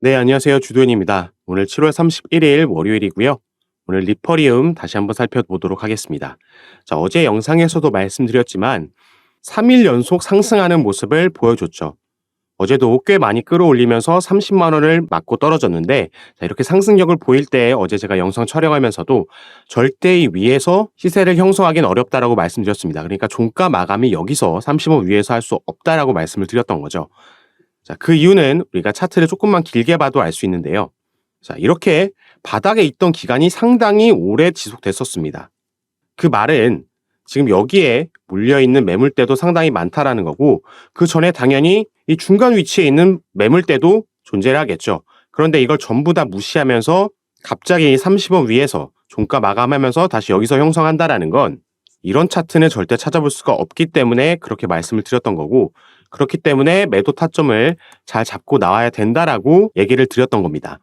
네, 안녕하세요. 주도현입니다. 오늘 7월 31일 월요일이고요. 오늘 리퍼리움 다시 한번 살펴보도록 하겠습니다. 자, 어제 영상에서도 말씀드렸지만 3일 연속 상승하는 모습을 보여줬죠. 어제도 꽤 많이 끌어올리면서 30만 원을 맞고 떨어졌는데, 자, 이렇게 상승력을 보일 때 어제 제가 영상 촬영하면서도 절대 이 위에서 시세를 형성하기는 어렵다라고 말씀드렸습니다. 그러니까 종가 마감이 여기서 30원 위에서 할 수 없다라고 말씀을 드렸던 거죠. 자, 그 이유는 우리가 차트를 조금만 길게 봐도 알 수 있는데요. 자, 이렇게 바닥에 있던 기간이 상당히 오래 지속됐었습니다. 그 말은 지금 여기에 물려있는 매물대도 상당히 많다라는 거고, 그 전에 당연히 이 중간 위치에 있는 매물대도 존재를 하겠죠. 그런데 이걸 전부 다 무시하면서 갑자기 30원 위에서 종가 마감하면서 다시 여기서 형성한다라는 건 이런 차트는 절대 찾아볼 수가 없기 때문에 그렇게 말씀을 드렸던 거고, 그렇기 때문에 매도 타점을 잘 잡고 나와야 된다라고 얘기를 드렸던 겁니다.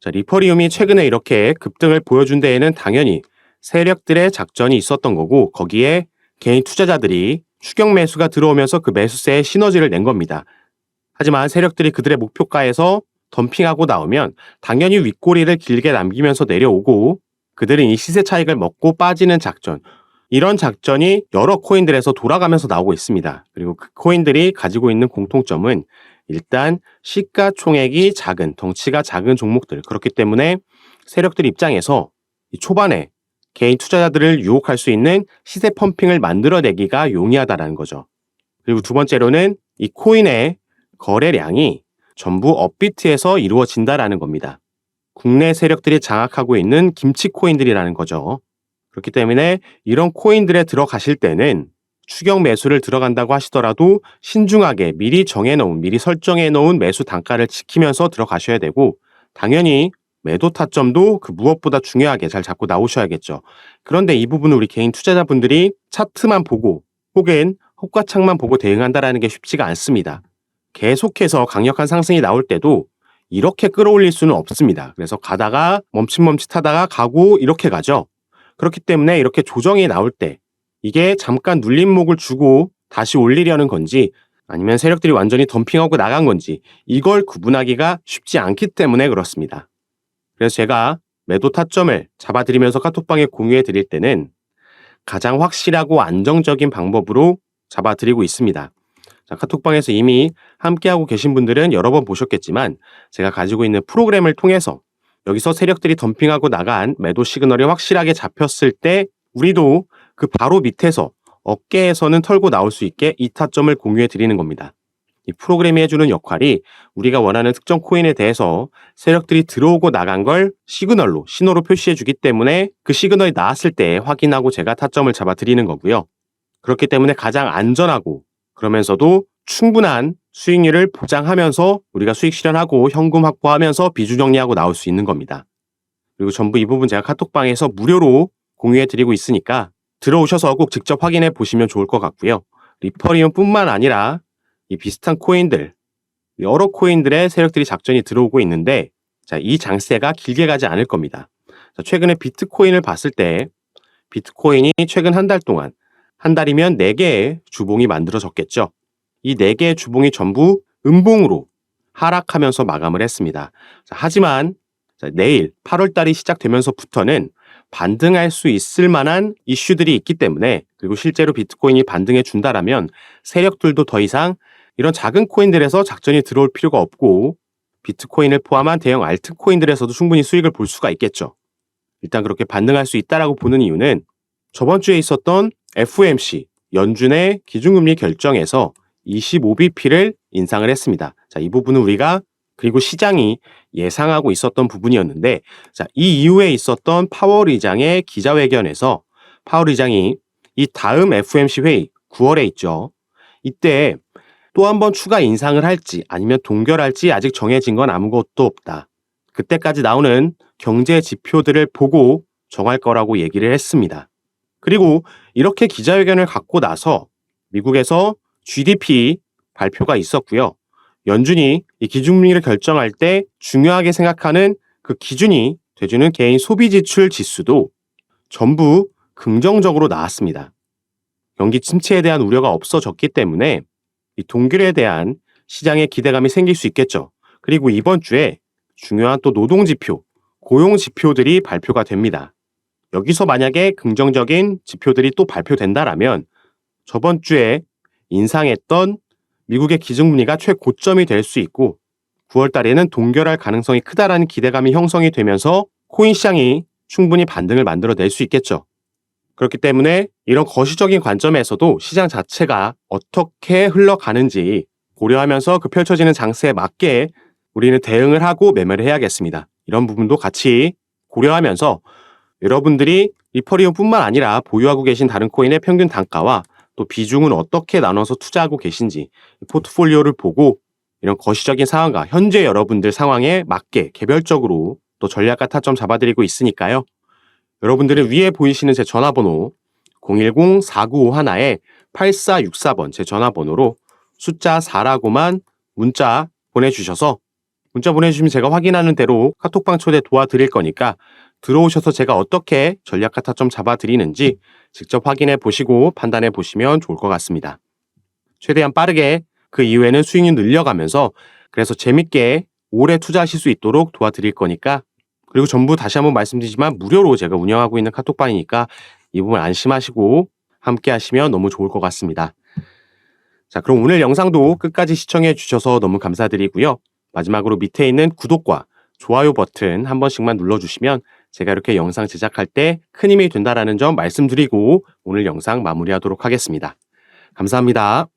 자, 리퍼리움이 최근에 이렇게 급등을 보여준 데에는 당연히 세력들의 작전이 있었던 거고, 거기에 개인 투자자들이 추격 매수가 들어오면서 그 매수세에 시너지를 낸 겁니다. 하지만 세력들이 그들의 목표가에서 덤핑하고 나오면 당연히 윗꼬리를 길게 남기면서 내려오고, 그들은 이 시세 차익을 먹고 빠지는 작전, 이런 작전이 여러 코인들에서 돌아가면서 나오고 있습니다. 그리고 그 코인들이 가지고 있는 공통점은 일단 시가총액이 작은, 덩치가 작은 종목들, 그렇기 때문에 세력들 입장에서 이 초반에 개인 투자자들을 유혹할 수 있는 시세 펌핑을 만들어내기가 용이하다는 거죠. 그리고 두 번째로는 이 코인의 거래량이 전부 업비트에서 이루어진다라는 겁니다. 국내 세력들이 장악하고 있는 김치 코인들이라는 거죠. 그렇기 때문에 이런 코인들에 들어가실 때는 추격 매수를 들어간다고 하시더라도 신중하게 미리 설정해 놓은 매수 단가를 지키면서 들어가셔야 되고, 당연히 매도 타점도 그 무엇보다 중요하게 잘 잡고 나오셔야겠죠. 그런데 이 부분은 우리 개인 투자자분들이 차트만 보고 혹은 호가창만 보고 대응한다라는 게 쉽지가 않습니다. 계속해서 강력한 상승이 나올 때도 이렇게 끌어올릴 수는 없습니다. 그래서 가다가 멈칫멈칫하다가 가고 이렇게 가죠. 그렇기 때문에 이렇게 조정이 나올 때 이게 잠깐 눌림목을 주고 다시 올리려는 건지 아니면 세력들이 완전히 덤핑하고 나간 건지 이걸 구분하기가 쉽지 않기 때문에 그렇습니다. 그래서 제가 매도 타점을 잡아드리면서 카톡방에 공유해 드릴 때는 가장 확실하고 안정적인 방법으로 잡아드리고 있습니다. 자, 카톡방에서 이미 함께하고 계신 분들은 여러 번 보셨겠지만 제가 가지고 있는 프로그램을 통해서 여기서 세력들이 덤핑하고 나간 매도 시그널이 확실하게 잡혔을 때 우리도 그 바로 밑에서 어깨에서는 털고 나올 수 있게 이 타점을 공유해 드리는 겁니다. 이 프로그램이 해주는 역할이 우리가 원하는 특정 코인에 대해서 세력들이 들어오고 나간 걸 시그널로, 신호로 표시해 주기 때문에 그 시그널이 나왔을 때 확인하고 제가 타점을 잡아 드리는 거고요. 그렇기 때문에 가장 안전하고 그러면서도 충분한 수익률을 보장하면서 우리가 수익 실현하고 현금 확보하면서 비중 정리하고 나올 수 있는 겁니다. 그리고 전부 이 부분 제가 카톡방에서 무료로 공유해 드리고 있으니까 들어오셔서 꼭 직접 확인해 보시면 좋을 것 같고요. 리퍼리움뿐만 아니라 이 비슷한 코인들, 여러 코인들의 세력들이 작전이 들어오고 있는데, 자, 이 장세가 길게 가지 않을 겁니다. 자, 최근에 비트코인을 봤을 때 비트코인이 최근 한 달 동안, 한 달이면 4개의 주봉이 만들어졌겠죠. 이 4개의 주봉이 전부 음봉으로 하락하면서 마감을 했습니다. 자, 하지만 내일 8월 달이 시작되면서부터는 반등할 수 있을 만한 이슈들이 있기 때문에, 그리고 실제로 비트코인이 반등해 준다라면 세력들도 더 이상 이런 작은 코인들에서 작전이 들어올 필요가 없고 비트코인을 포함한 대형 알트코인들에서도 충분히 수익을 볼 수가 있겠죠. 일단 그렇게 반등할 수 있다라고 보는 이유는 저번 주에 있었던 FOMC 연준의 기준금리 결정에서 25bp를 인상을 했습니다. 자, 이 부분은 우리가 그리고 시장이 예상하고 있었던 부분이었는데, 자, 이 이후에 있었던 파월 의장의 기자회견에서 파월 의장이 이 다음 FOMC 회의 9월에 있죠. 이때 또 한 번 추가 인상을 할지 아니면 동결할지 아직 정해진 건 아무것도 없다. 그때까지 나오는 경제 지표들을 보고 정할 거라고 얘기를 했습니다. 그리고 이렇게 기자회견을 갖고 나서 미국에서 GDP 발표가 있었고요. 연준이 이 기준금리를 결정할 때 중요하게 생각하는 그 기준이 돼주는 개인 소비지출 지수도 전부 긍정적으로 나왔습니다. 경기 침체에 대한 우려가 없어졌기 때문에 이 동결에 대한 시장의 기대감이 생길 수 있겠죠. 그리고 이번 주에 중요한 또 노동지표, 고용지표들이 발표가 됩니다. 여기서 만약에 긍정적인 지표들이 또 발표된다라면 저번 주에 인상했던 미국의 기준금리가 최고점이 될 수 있고 9월 달에는 동결할 가능성이 크다라는 기대감이 형성이 되면서 코인 시장이 충분히 반등을 만들어낼 수 있겠죠. 그렇기 때문에 이런 거시적인 관점에서도 시장 자체가 어떻게 흘러가는지 고려하면서 그 펼쳐지는 장세에 맞게 우리는 대응을 하고 매매를 해야겠습니다. 이런 부분도 같이 고려하면서 여러분들이 리퍼리움뿐만 아니라 보유하고 계신 다른 코인의 평균 단가와 또 비중은 어떻게 나눠서 투자하고 계신지 포트폴리오를 보고 이런 거시적인 상황과 현재 여러분들 상황에 맞게 개별적으로 또 전략과 타점 잡아드리고 있으니까요. 여러분들은 위에 보이시는 제 전화번호 010-4951-8464번 제 전화번호로 숫자 4라고만 문자 보내주셔서 문자 보내주시면 제가 확인하는 대로 카톡방 초대 도와드릴 거니까 들어오셔서 제가 어떻게 전략 타점 잡아드리는지 직접 확인해 보시고 판단해 보시면 좋을 것 같습니다. 최대한 빠르게 그 이후에는 수익률 늘려가면서 그래서 재밌게 오래 투자하실 수 있도록 도와드릴 거니까 그리고 전부 다시 한번 말씀드리지만 무료로 제가 운영하고 있는 카톡방이니까 이 부분 안심하시고 함께 하시면 너무 좋을 것 같습니다. 자, 그럼 오늘 영상도 끝까지 시청해 주셔서 너무 감사드리고요. 마지막으로 밑에 있는 구독과 좋아요 버튼 한 번씩만 눌러주시면 제가 이렇게 영상 제작할 때 큰 힘이 된다라는 점 말씀드리고 오늘 영상 마무리하도록 하겠습니다. 감사합니다.